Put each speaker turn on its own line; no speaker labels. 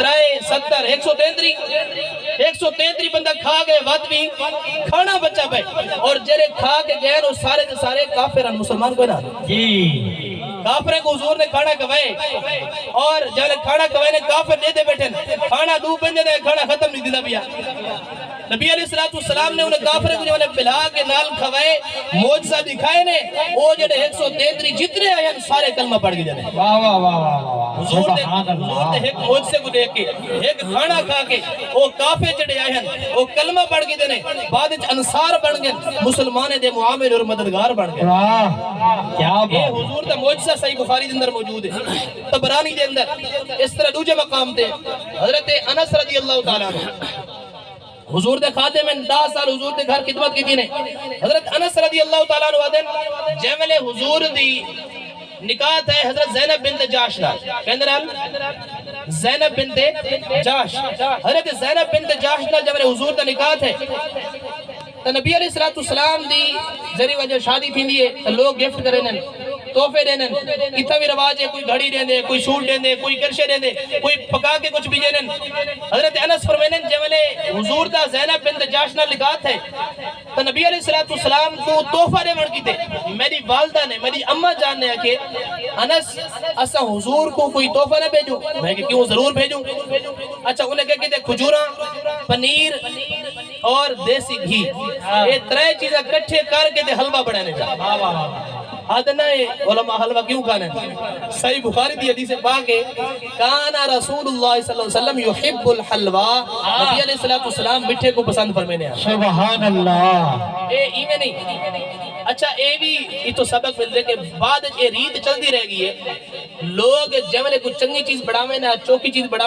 ترائے 70 133 بندہ کھا گئے ود بھی کھانا بچا پہ اور جرے کھا کے گئے وہ سارے کے سارے کافر مسلمان کو نا کافریں کو حضور نے کھانا کوائے اور جب کھانا کوائے نے کافر دے دے بیٹھے کھانا دو بندے دے کھانا ختم نہیں دینا بیا نبی علیہ السلام نے انہیں کافریں کو جو انہیں بلا کے نال کھوائے موجزہ دکھائے نے وہ جڑے 133 جتنے آئے ہیں سارے کلمہ پڑھ گئے جانے حضور نے ایک موجزے کو دیکھ کے ایک کھانا کھا کے وہ کافر جڑے آئے ہیں وہ کلمہ پڑھ گئے جانے بعد انصار بن گئے مسلمان دے معامل اور مددگار بن گئے یہ حضور دا موجزہ صحیح بخاری دے اندر موجود ہے طبرانی دے اندر اس طرح دوجہ مقام تے حضرت انس رضی اللہ تعالیٰ عنہ حضور دے خادم میں 10 سال حضور دے گھر خدمت کی تھی نے حضرت انس رضی اللہ تعالیٰ عنہ دن جیمل حضور دی نکاح ہے حضرت زینب بنت جاش دا کہندر ہم زینب بنت جاش حضرت زینب بنت جاش دا جیمل حضور دا نکاح ہے تو نبی علیہ السلام دی ذریعہ وجہ شادی تھی دیئے لوگ گفٹ کریں تحفے دینے اتنا بھی رواج ہے کوئی گھڑی دینے کوئی سوٹ دینے کوئی کرشے دینے کوئی پکا کے کچھ بھی دینے حضرت انس فرمائنے جملے حضور دا زینب بنت جاشنا لکھات ہے تو نبی علیہ السلام کو تحفہ دے مڑ کی تھے میری والدہ نے میری اممہ جاننے ہیں کہ انس اسا حضور کو کوئی تحفہ نہ بھیجوں میں کہ کیوں ضرور بھیجوں اچھا انہیں کہتے ہیں کھجورہ پنیر اور دیسی گھی یہ ترے چیزیں کٹھے کر کے حلوہ بڑھانے جا آدھنا ہے علماء حلوہ کیوں کھانے صحیح بخاری دی حدیث پاک ہے کانا رسول اللہ صلی اللہ علیہ وسلم یحب الحلوہ نبی علیہ السلام مٹھے کو پسند فرمینے ہیں
سبحان اللہ
میں نہیں اچھا اے بھی یہ تو سبق مل دے کہ بعد یہ ریت چل دی رہ گئی ہے لوگ جملے کچھ چنگی چیز بڑھا میں نہ چوکی چیز بڑھا